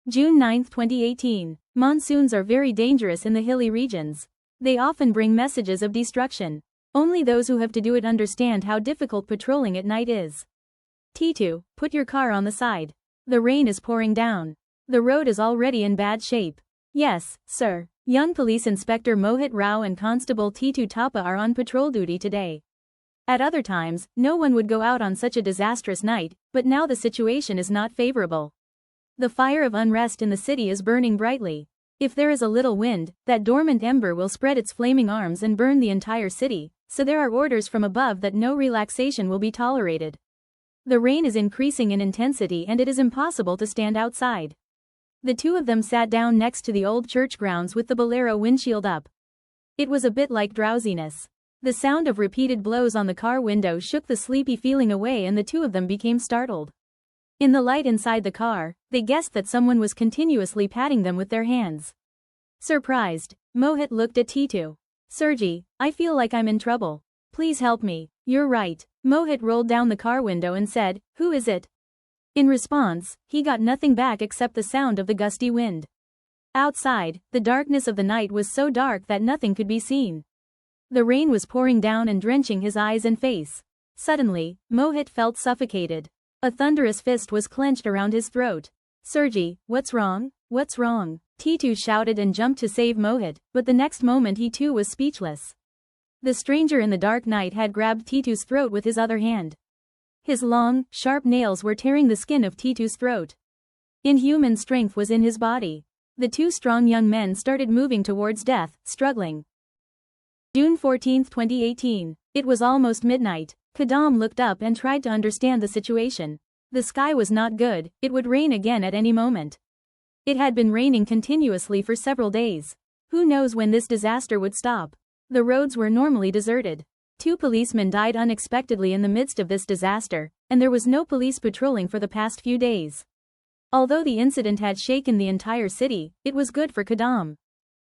June 9, 2018. Monsoons are very dangerous in the hilly regions. They often bring messages of destruction. Only those who have to do it understand how difficult patrolling at night is. T2, put your car on the side. The rain is pouring down. The road is already in bad shape. Yes, sir. Young Police Inspector Mohit Rao and Constable T2 Thapa are on patrol duty today. At other times, no one would go out on such a disastrous night, but now the situation is not favorable. The fire of unrest in the city is burning brightly. If there is a little wind, that dormant ember will spread its flaming arms and burn the entire city, so there are orders from above that no relaxation will be tolerated. The rain is increasing in intensity and it is impossible to stand outside. The two of them sat down next to the old church grounds with the Bolero windshield up. It was a bit like drowsiness. The sound of repeated blows on the car window shook the sleepy feeling away and the two of them became startled. In the light inside the car, they guessed that someone was continuously patting them with their hands. Surprised, Mohit looked at T2. Sergi, I feel like I'm in trouble. Please help me. You're right. Mohit rolled down the car window and said, Who is it? In response, he got nothing back except the sound of the gusty wind. Outside, the darkness of the night was so dark that nothing could be seen. The rain was pouring down and drenching his eyes and face. Suddenly, Mohit felt suffocated. A thunderous fist was clenched around his throat. Sergi, what's wrong? What's wrong? T2 shouted and jumped to save Mohit, but the next moment he too was speechless. The stranger in the dark night had grabbed T2's throat with his other hand. His long, sharp nails were tearing the skin of T2's throat. Inhuman strength was in his body. The two strong young men started moving towards death, struggling. June 14, 2018. It was almost midnight. Kadam looked up and tried to understand the situation. The sky was not good, it would rain again at any moment. It had been raining continuously for several days. Who knows when this disaster would stop? The roads were normally deserted. 2 policemen died unexpectedly in the midst of this disaster, and there was no police patrolling for the past few days. Although the incident had shaken the entire city, it was good for Kadam.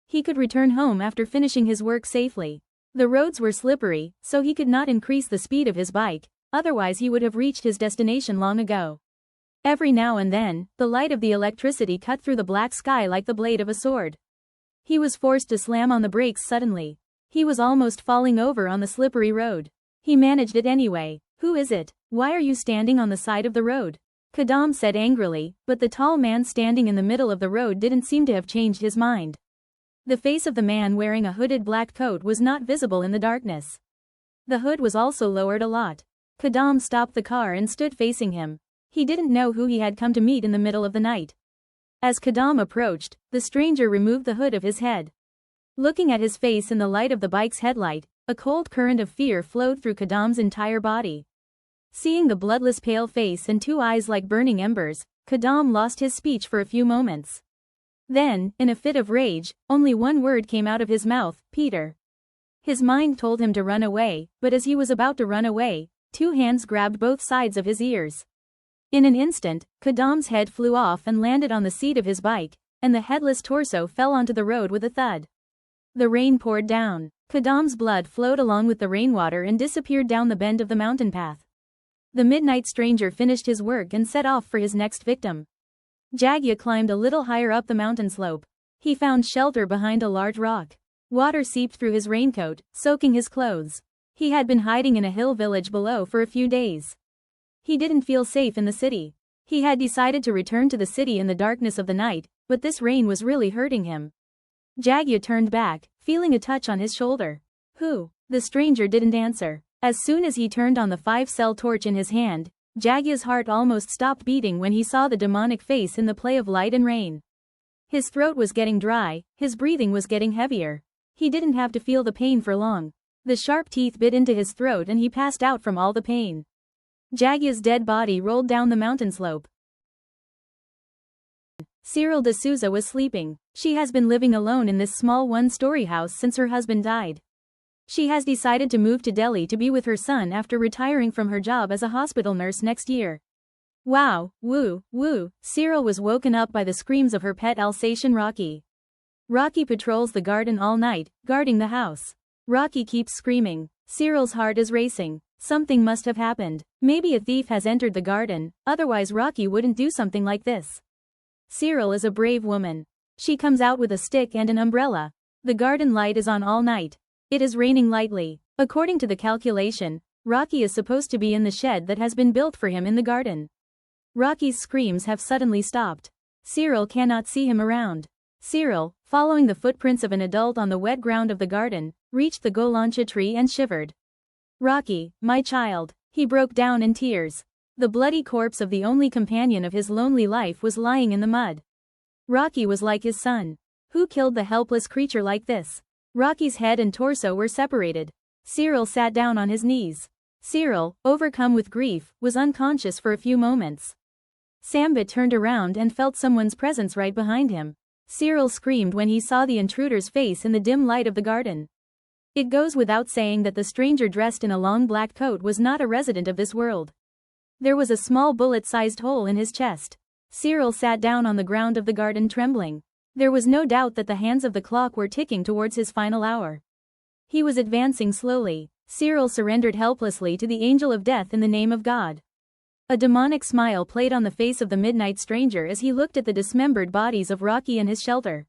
He could return home after finishing his work safely. The roads were slippery, so he could not increase the speed of his bike, otherwise he would have reached his destination long ago. Every now and then, the light of the electricity cut through the black sky like the blade of a sword. He was forced to slam on the brakes suddenly. He was almost falling over on the slippery road. He managed it anyway. Who is it? Why are you standing on the side of the road? Kadam said angrily, but the tall man standing in the middle of the road didn't seem to have changed his mind. The face of the man wearing a hooded black coat was not visible in the darkness. The hood was also lowered a lot. Kadam stopped the car and stood facing him. He didn't know who he had come to meet in the middle of the night. As Kadam approached, the stranger removed the hood of his head. Looking at his face in the light of the bike's headlight, a cold current of fear flowed through Kadam's entire body. Seeing the bloodless pale face and 2 eyes like burning embers, Kadam lost his speech for a few moments. Then, in a fit of rage, only one word came out of his mouth, Peter. His mind told him to run away, but as he was about to run away, 2 hands grabbed both sides of his ears. In an instant, Kadam's head flew off and landed on the seat of his bike, and the headless torso fell onto the road with a thud. The rain poured down. Kadam's blood flowed along with the rainwater and disappeared down the bend of the mountain path. The midnight stranger finished his work and set off for his next victim. Jagya climbed a little higher up the mountain slope. He found shelter behind a large rock. Water seeped through his raincoat, soaking his clothes. He had been hiding in a hill village below for a few days. He didn't feel safe in the city. He had decided to return to the city in the darkness of the night, but this rain was really hurting him. Jagya turned back, feeling a touch on his shoulder. Who? The stranger didn't answer. As soon as he turned on the 5-cell torch in his hand, Jagya's heart almost stopped beating when he saw the demonic face in the play of light and rain. His throat was getting dry, his breathing was getting heavier. He didn't have to feel the pain for long. The sharp teeth bit into his throat and he passed out from all the pain. Jagya's dead body rolled down the mountain slope. Cyril D'Souza was sleeping. She has been living alone in this small 1-story house since her husband died. She has decided to move to Delhi to be with her son after retiring from her job as a hospital nurse next year. Wow, woo, woo, Cyril was woken up by the screams of her pet Alsatian Rocky. Rocky patrols the garden all night, guarding the house. Rocky keeps screaming. Cyril's heart is racing. Something must have happened. Maybe a thief has entered the garden, otherwise Rocky wouldn't do something like this. Cyril is a brave woman. She comes out with a stick and an umbrella. The garden light is on all night. It is raining lightly. According to the calculation, Rocky is supposed to be in the shed that has been built for him in the garden. Rocky's screams have suddenly stopped. Cyril cannot see him around. Cyril, following the footprints of an adult on the wet ground of the garden, reached the golancha tree and shivered. Rocky, my child. He broke down in tears. The bloody corpse of the only companion of his lonely life was lying in the mud. Rocky was like his son. Who killed the helpless creature like this? Rocky's head and torso were separated. Cyril sat down on his knees. Cyril, overcome with grief, was unconscious for a few moments. Sambit turned around and felt someone's presence right behind him. Cyril screamed when he saw the intruder's face in the dim light of the garden. It goes without saying that the stranger dressed in a long black coat was not a resident of this world. There was a small bullet-sized hole in his chest. Cyril sat down on the ground of the garden trembling. There was no doubt that the hands of the clock were ticking towards his final hour. He was advancing slowly. Cyril surrendered helplessly to the angel of death in the name of God. A demonic smile played on the face of the midnight stranger as he looked at the dismembered bodies of Rocky and his shelter.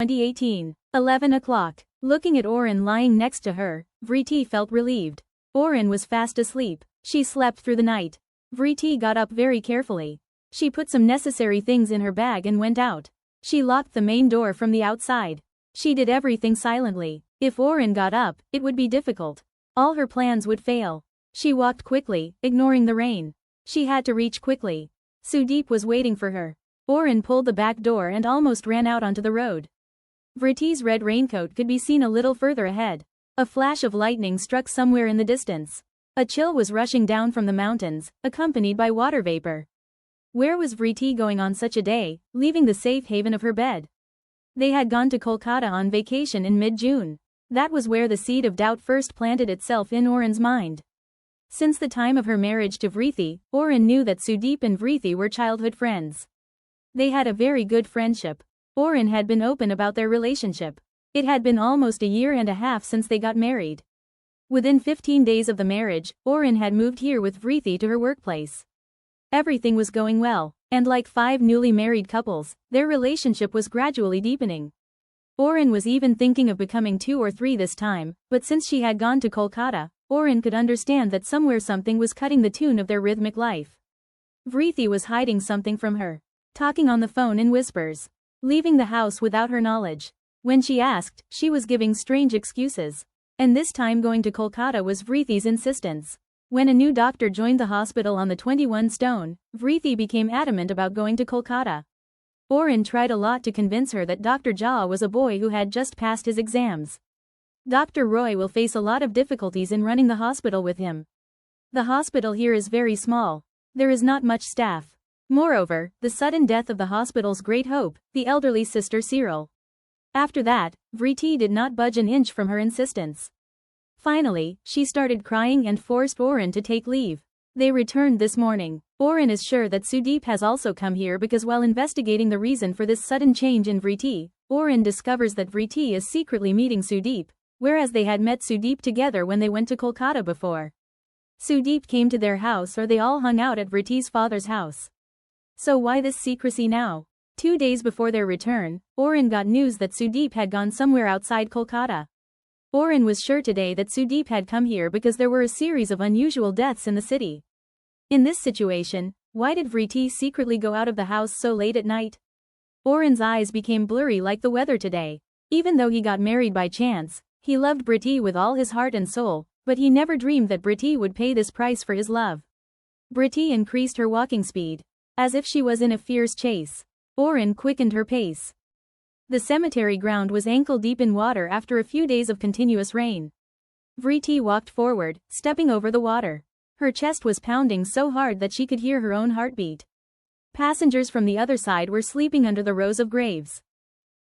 2018. 11 o'clock. Looking at Oren lying next to her, Vriti felt relieved. Oren was fast asleep. She slept through the night. Vriti got up very carefully. She put some necessary things in her bag and went out. She locked the main door from the outside. She did everything silently. If Oren got up, it would be difficult. All her plans would fail. She walked quickly, ignoring the rain. She had to reach quickly. Sudeep was waiting for her. Oren pulled the back door and almost ran out onto the road. Vriti's red raincoat could be seen a little further ahead. A flash of lightning struck somewhere in the distance. A chill was rushing down from the mountains, accompanied by water vapor. Where was Vriti going on such a day, leaving the safe haven of her bed? They had gone to Kolkata on vacation in mid-June. That was where the seed of doubt first planted itself in Oren's mind. Since the time of her marriage to Vriti, Oren knew that Sudeep and Vriti were childhood friends. They had a very good friendship. Oren had been open about their relationship. It had been almost a year and a half since they got married. Within 15 days of the marriage, Oren had moved here with Vriti to her workplace. Everything was going well, and like 5 newly married couples, their relationship was gradually deepening. Oren was even thinking of becoming 2 or 3 this time, but since she had gone to Kolkata, Oren could understand that somewhere something was cutting the tune of their rhythmic life. Vriti was hiding something from her. Talking on the phone in whispers. Leaving the house without her knowledge. When she asked, she was giving strange excuses. And this time going to Kolkata was Vriti's insistence. When a new doctor joined the hospital on the 21 Stone, Vriti became adamant about going to Kolkata. Oren tried a lot to convince her that Dr. Jha was a boy who had just passed his exams. Dr. Roy will face a lot of difficulties in running the hospital with him. The hospital here is very small. There is not much staff. Moreover, the sudden death of the hospital's great hope, the elderly sister Cyril. After that, Vriti did not budge an inch from her insistence. Finally, she started crying and forced Oren to take leave. They returned this morning. Oren is sure that Sudeep has also come here because while investigating the reason for this sudden change in Vriti, Oren discovers that Vriti is secretly meeting Sudeep, whereas they had met Sudeep together when they went to Kolkata before. Sudeep came to their house or they all hung out at Vriti's father's house. So why this secrecy now? 2 days before their return, Oren got news that Sudeep had gone somewhere outside Kolkata. Oren was sure today that Sudeep had come here because there were a series of unusual deaths in the city. In this situation, why did Vriti secretly go out of the house so late at night? Oren's eyes became blurry like the weather today. Even though he got married by chance, he loved Vriti with all his heart and soul, but he never dreamed that Vriti would pay this price for his love. Vriti increased her walking speed, as if she was in a fierce chase. Oren quickened her pace. The cemetery ground was ankle-deep in water after a few days of continuous rain. Vriti walked forward, stepping over the water. Her chest was pounding so hard that she could hear her own heartbeat. Passengers from the other side were sleeping under the rows of graves.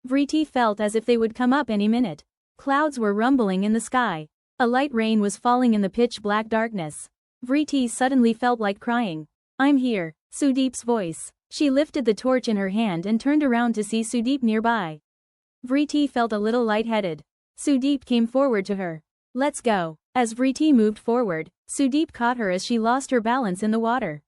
Vriti felt as if they would come up any minute. Clouds were rumbling in the sky. A light rain was falling in the pitch-black darkness. Vriti suddenly felt like crying. "I'm here." Sudeep's voice. She lifted the torch in her hand and turned around to see Sudeep nearby. Vriti felt a little lightheaded. Sudeep came forward to her. "Let's go." As Vriti moved forward, Sudeep caught her as she lost her balance in the water.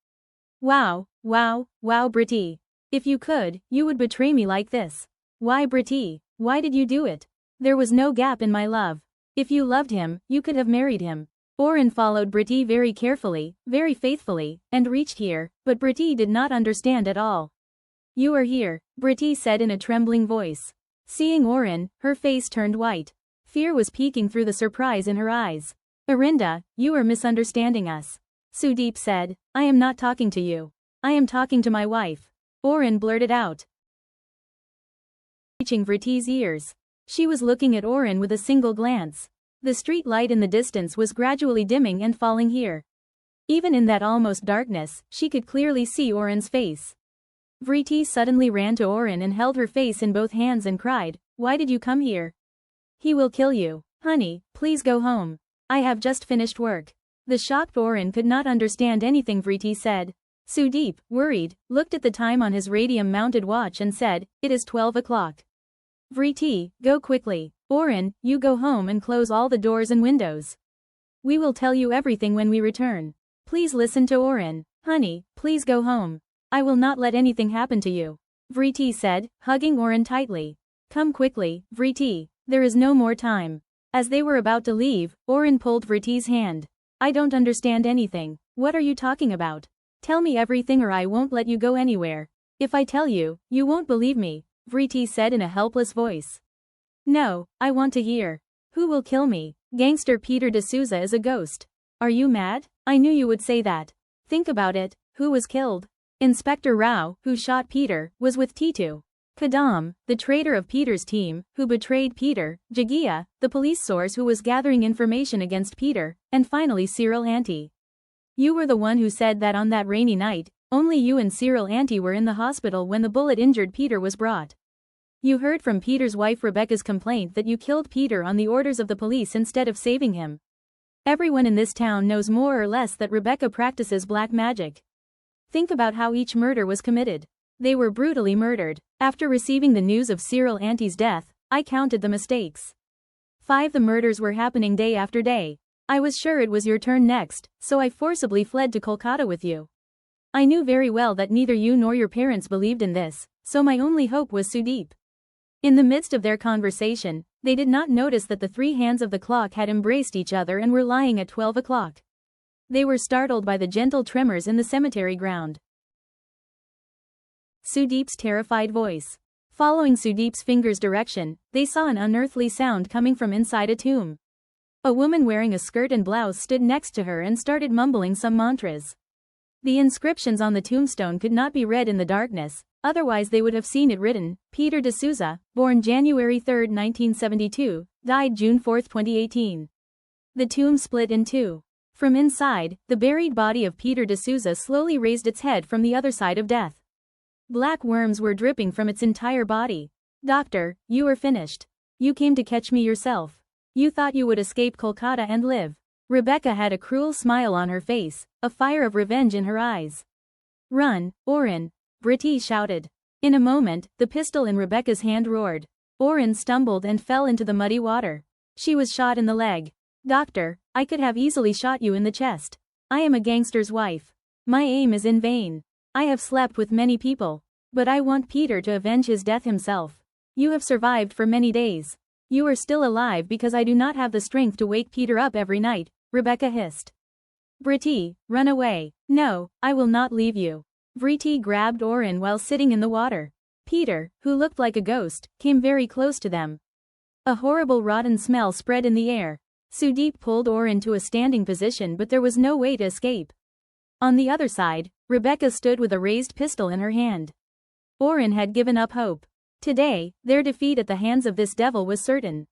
"Wow, Wow, Britty. If you could, you would betray me like this. Why Britty? Why did you do it? There was no gap in my love. If you loved him, you could have married him. Oren followed Britty very carefully, very faithfully, and reached here, but Britty did not understand at all. You are here, Britty said in a trembling voice. Seeing Oren, her face turned white. Fear was peeking through the surprise in her eyes. Arinda, you are misunderstanding us. Sudeep said, I am not talking to you. I am talking to my wife. Oren blurted out, reaching Britty's ears. She was looking at Oren with a single glance. The street light in the distance was gradually dimming and falling here. Even in that almost darkness, she could clearly see Oren's face. Britty suddenly ran to Oren and held her face in both hands and cried, Why did you come here? He will kill you. Honey, please go home. I have just finished work. The shocked Oren could not understand anything Britty said. Sudeep, worried, looked at the time on his radium-mounted watch and said, It is 12 o'clock. Britty, go quickly. Oren, you go home and close all the doors and windows. We will tell you everything when we return. Please listen to Oren. Honey, please go home. I will not let anything happen to you. Britty said, hugging Oren tightly. Come quickly, Britty. There is no more time. As they were about to leave, Oren pulled Britty's hand. I don't understand anything. What are you talking about? Tell me everything or I won't let you go anywhere. If I tell you, you won't believe me, Britty said in a helpless voice. No, I want to hear. Who will kill me? Gangster Peter D'Souza is a ghost. Are you mad? I knew you would say that. Think about it. Who was killed? Inspector Rao, who shot Peter, was with Titu Kadam, the traitor of Peter's team, who betrayed Peter, Jagia, the police source who was gathering information against Peter, and finally Cyril Anti. You were the one who said that on that rainy night, only you and Cyril Anti were in the hospital when the bullet injured Peter was brought. You heard from Peter's wife Rebecca's complaint that you killed Peter on the orders of the police instead of saving him. Everyone in this town knows more or less that Rebecca practices black magic. Think about how each murder was committed. They were brutally murdered. After receiving the news of Cyril Anti's death, I counted the mistakes. 5 The murders were happening day after day. I was sure it was your turn next, so I forcibly fled to Kolkata with you. I knew very well that neither you nor your parents believed in this, so my only hope was Sudeep. In the midst of their conversation, they did not notice that the 3 hands of the clock had embraced each other and were lying at 12 o'clock. They were startled by the gentle tremors in the cemetery ground. Sudeep's terrified voice. Following Sudeep's finger's direction, they saw an unearthly sound coming from inside a tomb. A woman wearing a skirt and blouse stood next to her and started mumbling some mantras. The inscriptions on the tombstone could not be read in the darkness, otherwise they would have seen it written, Peter D'Souza, born January 3, 1972, died June 4, 2018. The tomb split in two. From inside, the buried body of Peter D'Souza slowly raised its head from the other side of death. Black worms were dripping from its entire body. Doctor, you are finished. You came to catch me yourself. You thought you would escape Kolkata and live. Rebecca had a cruel smile on her face, a fire of revenge in her eyes. Run, Oren, Britty shouted. In a moment, the pistol in Rebecca's hand roared. Oren stumbled and fell into the muddy water. She was shot in the leg. Doctor, I could have easily shot you in the chest. I am a gangster's wife. My aim is in vain. I have slept with many people. But I want Peter to avenge his death himself. You have survived for many days. You are still alive because I do not have the strength to wake Peter up every night, Rebecca hissed. Britty, run away. No, I will not leave you. Britty grabbed Oren while sitting in the water. Peter, who looked like a ghost, came very close to them. A horrible rotten smell spread in the air. Sudeep pulled Oren to a standing position, but there was no way to escape. On the other side, Rebecca stood with a raised pistol in her hand. Oren had given up hope. Today, their defeat at the hands of this devil was certain.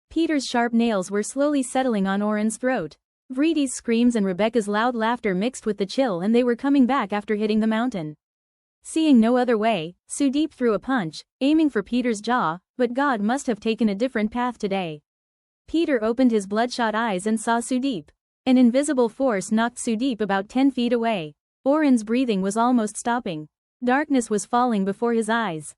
Peter's sharp nails were slowly settling on Oren's throat. Britty's screams and Rebecca's loud laughter mixed with the chill, and they were coming back after hitting the mountain. Seeing no other way, Sudeep threw a punch, aiming for Peter's jaw, but God must have taken a different path today. Peter opened his bloodshot eyes and saw Sudeep. An invisible force knocked Sudeep about 10 feet away. Oren's breathing was almost stopping. Darkness was falling before his eyes.